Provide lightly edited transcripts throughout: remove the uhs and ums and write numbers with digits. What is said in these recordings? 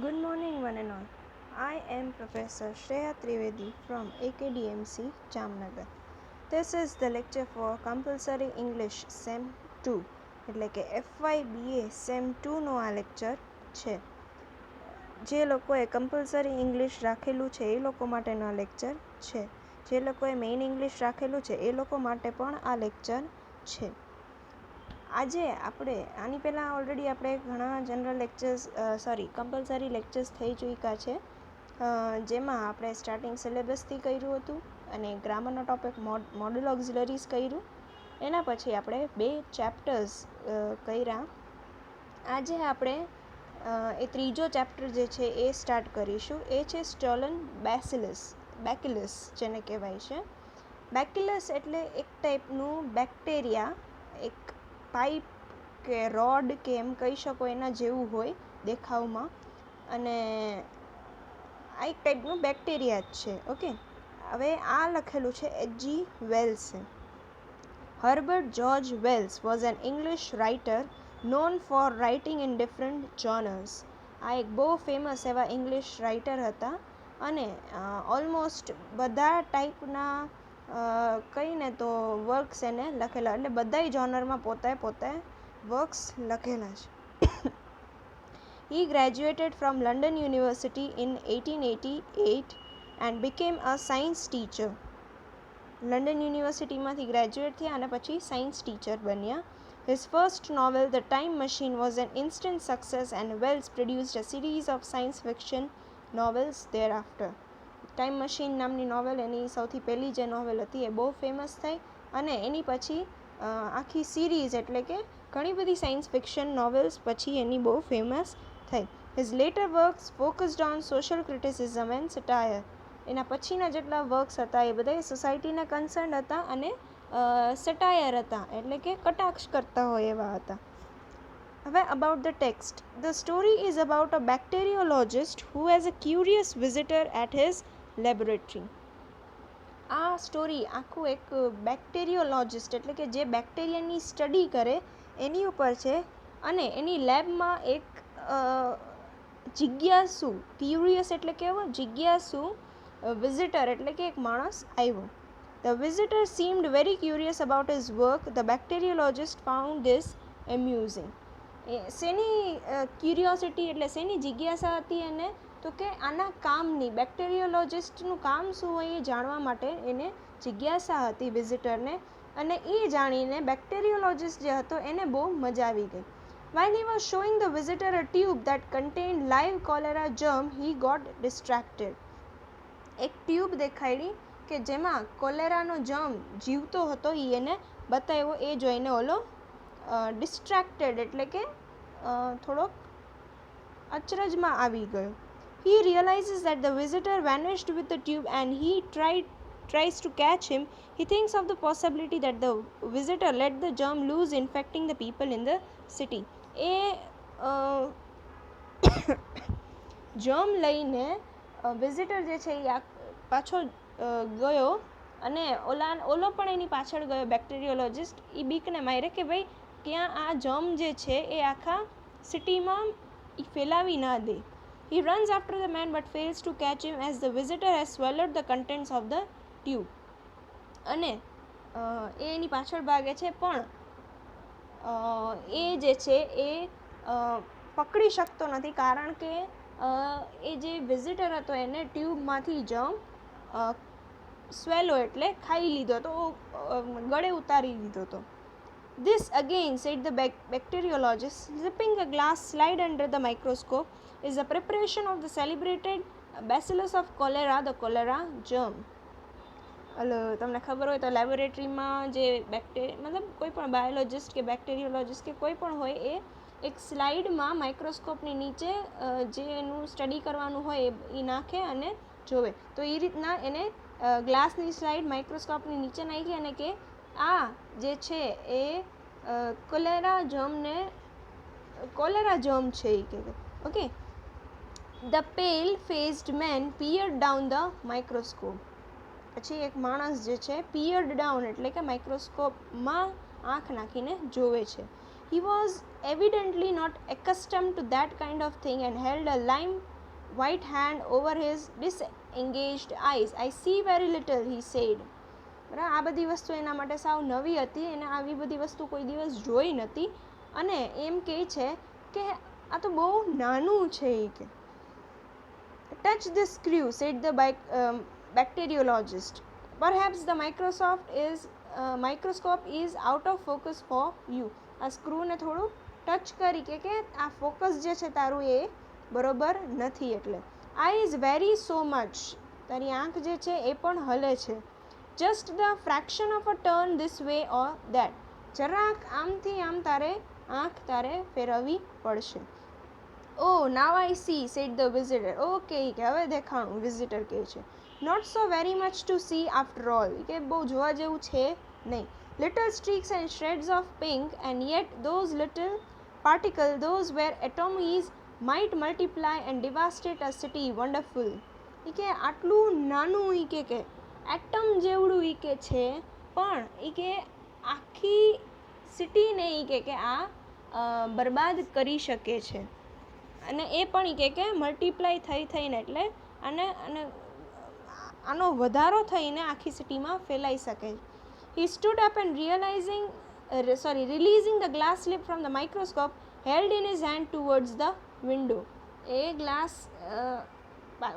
Good morning, one and all. I am Professor Shreya Trivedi from AKDMC, Jamnagar. This is the lecture for Compulsory English SEM 2 એટલે કે FYBA SEM 2નો આ lecture છે. જે લોકોએ compulsory English રાખેલું છે એ લોકો માટેનો આ લેક્ચર છે. જે લોકોએ મેઇન ઇંગ્લિશ રાખેલું છે એ લોકો માટે પણ આ લેક્ચર છે. આજે આપણે આની પહેલાં ઓલરેડી આપણે ઘણા જનરલ લેક્ચર્સ કમ્પલસરી લેક્ચર્સ થઈ ચૂક્યા છે, જેમાં આપણે સ્ટાર્ટિંગ સિલેબસથી કર્યું હતું અને ગ્રામરનો ટોપિક મોડલ ઓક્ઝિલરીઝ કર્યું. એના પછી આપણે 2 ચેપ્ટર્સ કર્યા. આજે આપણે એ ત્રીજો ચેપ્ટર જે છે એ સ્ટાર્ટ કરીશું. એ છે સ્ટોલન બેસિલસ જેને કહેવાય છે. બેસિલસ એટલે એક ટાઈપનું બેક્ટેરિયા, એક પાઇપ કે રોડ કે એમ કહી શકો એના જેવું હોય દેખાવમાં, અને આ એક ટાઈપનું બેક્ટેરિયા જ છે. ઓકે, હવે આ લખેલું છે H.G. વેલ્સે. Herbert George Wells was an English writer known for writing in different genres. આ એક બહુ ફેમસ એવા ઇંગ્લિશ રાઇટર હતા અને ઓલમોસ્ટ બધા ટાઈપના કહીને તો વર્ક્સ એને લખેલા, એટલે બધાય જોનરમાં પોતે વર્ક્સ લખેલા છે. He graduated from London University in 1888 and became a science teacher. London યુનિવર્સિટીમાંથી ગ્રેજ્યુએટ થયા અને પછી સાયન્સ ટીચર બન્યા. His first novel, The Time Machine, was an instant success and Wells produced a series of science fiction novels thereafter. Time machine નામની novel, એની સૌથી પહેલી જે novel હતી એ બહુ ફેમસ થઈ અને એની પછી આખી સિરીઝ એટલે કે ઘણી બધી સાયન્સ ફિક્શન નોવેલ્સ પછી એની બહુ ફેમસ થઈ. His later works focused on social criticism and satire. એના પછીના જેટલા વર્ક્સ હતા એ બધા સોસાયટીના કન્સર્ન હતા અને સટાયર હતા, એટલે કે કટાક્ષ કરતા હોય એવા હતા. હવે about the text. The story is about a bacteriologist who has a curious visitor at his laboratory. આ સ્ટોરી આખું એક બેક્ટેરિયોલોજિસ્ટ એટલે કે જે બેક્ટેરિયાની સ્ટડી કરે એની ઉપર છે, અને એની લેબમાં એક જિજ્ઞાસુ, ક્યુરિયસ એટલે કેવો, જિજ્ઞાસુ વિઝિટર એટલે કે એક માણસ આવ્યો. The visitor seemed very curious about his work. The bacteriologist found this amusing. શેની ક્યુરિયોસિટી એટલે શેની જિજ્ઞાસા હતી એને, તો કે આના કામની, બેક્ટેરિયોલોજિસ્ટનું કામ શું હોય એ જાણવા માટે એને જિજ્ઞાસા હતી વિઝિટરને, અને એ જાણીને બેક્ટેરિયોલોજિસ્ટ જે હતો એને બહુ મજા આવી ગઈ. While he was showing the visitor a tube that contained live cholera germ, he got distracted. એક ટ્યુબ દેખાડી કે જેમાં કોલેરાનો જર્મ જીવતો હતો, એ એને બતાવ્યો. એ જોઈને ઓલો ડિસ્ટ્રેક્ટેડ એટલે કે થોડોક અચરજમાં આવી ગયો. He realizes that the visitor vanished with the tube and he tries to catch him. He thinks of the possibility that the visitor let the germ loose, infecting the people in the city. A germ લઈને visitor જે છે એ પાછો ગયો અને ઓલો પણ એની પાછળ ગયો બેક્ટેરિયોલોજિસ્ટ, એ બીકને મારે કે ભાઈ ત્યાં આ જર્મ જે છે એ આખા સિટીમાં ફેલાવી ના દે. He runs after the man but fails to catch him as the visitor has swallowed the contents of the tube. અને એ એની પાછળ ભાગે છે, પણ એ જે છે એ પકડી શકતો નથી, કારણ કે એ જે વિઝિટર હતો એને ટ્યુબમાંથી જર્મ સ્વેલો એટલે ખાઈ લીધો હતો, ગળે ઉતારી લીધો હતો. This again, said the bacteriologist, slipping a glass slide under the microscope, is a preparation of the celebrated bacillus of cholera, the cholera germ. તમને ખબર હોય તો લેબોરેટરીમાં જે મતલબ કોઈ પણ બાયોલોજિસ્ટ કે બેક્ટેરિયોલોજિસ્ટ કે કોઈ પણ હોય એ એક સ્લાઇડમાં માઇક્રોસ્કોપની નીચે જે એનું સ્ટડી કરવાનું હોય એ નાખે અને જોવે. તો એ રીતના એને ગ્લાસની સ્લાઇડ માઇક્રોસ્કોપની નીચે નાખી અને કે આ જે છે એ કોલેરા જર્મ છે એ કે. Okay, the pale faced man peered down the microscope. પછી એક માણસ જે છે peered down એટલે કે માઇક્રોસ્કોપમાં આંખ નાખીને જોવે છે. He was evidently not accustomed to that kind of thing and held a lime white hand over his disengaged eyes. I see very little, he said. બરાબર, આ બધી વસ્તુ એના માટે સાવ નવી હતી, એને આવી બધી વસ્તુ કોઈ દિવસ જોઈ નહોતી અને એમ કહે છે કે આ તો બહુ નાનું છે એ કે. Touch this screw, said the bacteriologist. Perhaps the microscope is out of focus for you. આ સ્ક્રૂને થોડું ટચ કરી કે આ ફોકસ જે છે તારું એ બરોબર નથી. એટલે eyes vary so much, તારી આંખ જે છે એ પણ હલે છે. Just the fraction of a turn this way or that, જરાક આમથી આમ તારે આંખ તારે ફેરવવી પડશે. Oh, now I see, said the visitor. Okay, કે હવે દેખાણું, વિઝિટર કહે છે. Not so very much to see after all, કે બહુ જોવા જેવું છે નહીં. Little streaks and shreds of pink, and yet those little particles, those were atoms, might multiply and devastate a city. Wonderful. એ કે આટલું નાનું એ કે એટમ જેવડું એ કે છે, પણ એ કે આખી સિટીને એ કે આ બરબાદ કરી શકે છે. અને એ પણ એ કે મલ્ટીપ્લાય થઈને એટલે આનો વધારો થઈને આખી સિટીમાં ફેલાઈ શકે. He stood up and releasing the glass slip from the microscope, held in his hand towards the window. A glass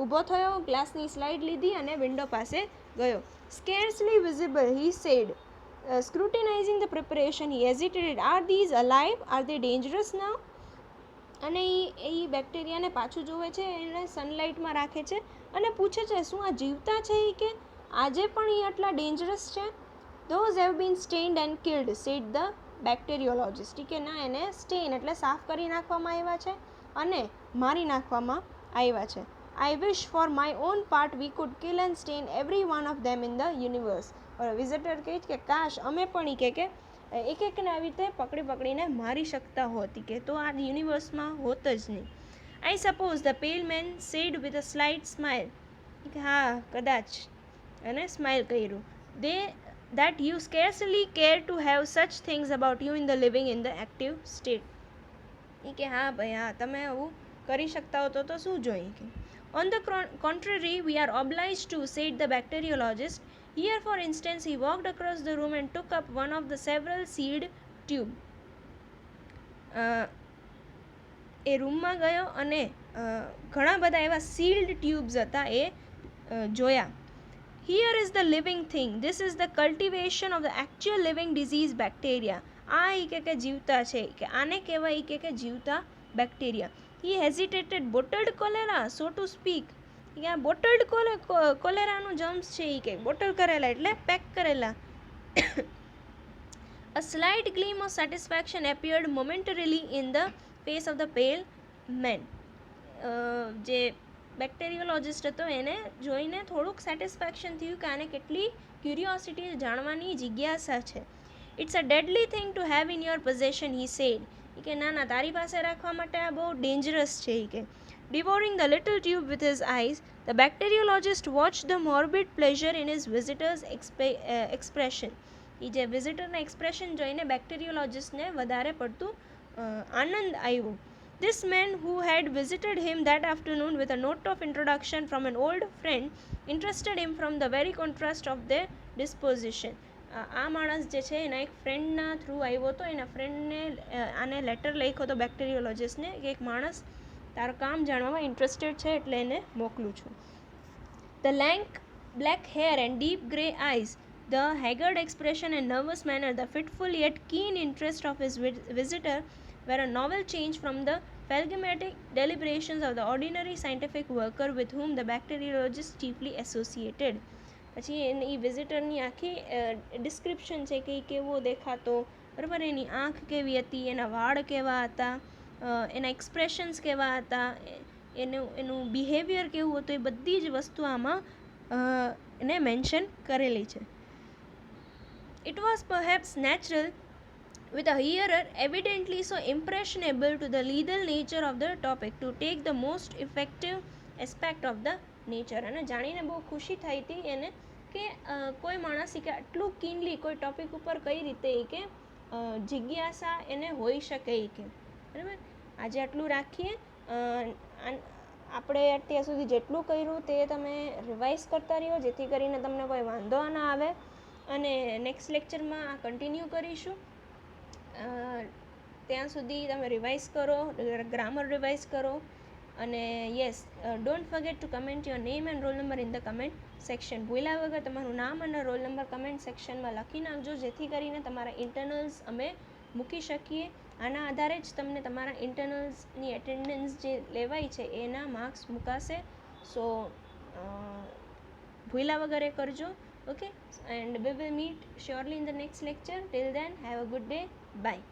ઊભો થયો, ગ્લાસની સ્લાઇડ લીધી અને વિન્ડો પાસે ગયો. Scarcely visible, he said, scrutinizing the preparation. He hesitated. Are these alive? Are they dangerous now? અને એ બેક્ટેરિયાને પાછું જોવે છે, એને સનલાઇટમાં રાખે છે અને પૂછે છે શું આ જીવતા છે એ કે આજે પણ એ આટલા ડેન્જરસ છે. Those have been stained and killed, said the bacteriologist. કે ના, એને સ્ટેન એટલે સાફ કરી નાખવામાં આવ્યા છે અને મારી નાખવામાં આવ્યા છે. I wish for my own part we could kill and stain every one of them in the universe. Visitor કહે છે કે કાશ અમે પણ એ કે એક એકને આવી રીતે પકડીને મારી શકતા હોત કે તો આ યુનિવર્સમાં હોત જ નહીં. I suppose, the pale man said with a slight smile. હા, કદાચ, અને સ્માઇલ કર્યું. That you scarcely care to have such things about you in the living in the active state. કે હા ભાઈ, હા તમે આવું કરી શકતા હો તો શું જોઈએ કે. On the contrary, we are obliged to, said the bacteriologist. Here, for instance, he walked across the room and took up one of the several sealed tube. એ રૂમમાં ગયો અને ઘણા બધા એવા sealed tubes હતા એ જોયા. Here is the living thing. This is the cultivation of the actual living disease bacteria. આ એ કે જીવતા છે, કે આને કહેવાય કે જીવતા bacteria. He hesitated. Bottled cholera, so to speak. કે આ બોટલ્ડ કોલેરાનું જમ્સ છે એ કે બોટલ કરેલા એટલે પેક કરેલા. A slight gleam of satisfaction appeared momentarily in the face of the pale man. જે બેક્ટેરિયોલોજિસ્ટ હતો એને જોઈને થોડુંક સેટિસ્ફેક્શન થયું કે આને કેટલી ક્યુરિયોસિટી, જાણવાની જિજ્ઞાસા છે. It's a deadly thing to have in your possession, he said. કે ના તારી પાસે રાખવા માટે આ બહુ ડેન્જરસ છે એ કે. Devouring the little tube with his eyes, the bacteriologist watched the morbid pleasure in his visitor's expression. એ જે વિઝિટરના એક્સપ્રેશન જોઈને બેક્ટેરિયોલોજિસ્ટને વધારે પડતું આનંદ આવ્યો. This man who had visited him that afternoon with a note of introduction from an old friend interested him from the very contrast of their disposition. આ માણસ જે છે એના એક ફ્રેન્ડના થ્રુ આવ્યો હતો, એના ફ્રેન્ડને આને લેટર લખ્યો હતો બેક્ટેરિયોલોજિસ્ટને કે એક માણસ તારું કામ જાણવામાં ઇન્ટરેસ્ટેડ છે એટલે એને મોકલું છું. The lank black hair and deep grey eyes, the haggard expression and nervous manner, the fitful yet keen interest of his visitor were a novel change from the phlegmatic deliberations of the ordinary scientific worker with whom the bacteriologist chiefly associated. પછી એ વિઝિટરની આખી description છે કે એ કેવો દેખાતો, બરાબર, એની આંખ કેવી હતી, એના વાળ કેવા હતા, એના એક્સપ્રેશન્સ કેવા હતા, એનું બિહેવિયર કેવું હતું, એ બધી જ વસ્તુ આમાં એને મેન્શન કરેલી છે. It was perhaps natural, with a hearer evidently so impressionable to the lethal nature of the topic, to take the most effective aspect of the nature. અને જાણીને બહુ ખુશી થઈ હતી એને કે કોઈ માણસ કે આટલું કીનલી કોઈ ટોપિક ઉપર કઈ રીતે એ કે જિજ્ઞાસા એને હોઈ શકે એ કેમ. બરાબર, આજે આટલું રાખીએ. આપણે અત્યાર સુધી જેટલું કર્યું તે તમે રિવાઇઝ કરતા રહ્યો, જેથી કરીને તમને કોઈ વાંધો ના આવે. અને નેક્સ્ટ લેક્ચરમાં આ કન્ટિન્યુ કરીશું. ત્યાં સુધી તમે રિવાઇઝ કરો, ગ્રામર રિવાઇઝ કરો. અને yes, don't forget to comment your name and roll number in the comment section. ભૂલ્યા વગર તમારું નામ અને રોલ નંબર કમેન્ટ સેક્શનમાં લખી નાખજો, જેથી કરીને તમારા ઇન્ટરનલ્સ અમે મૂકી શકીએ. આના આધારે જ તમને તમારા ઇન્ટરનલ્સની એટેન્ડન્સ જે લેવાય છે એના માર્ક્સ મુકાશે. સો ભૂલ્યા વગર એ કરજો. Okay, and we will meet surely in the next lecture. Till then, have a good day. Bye.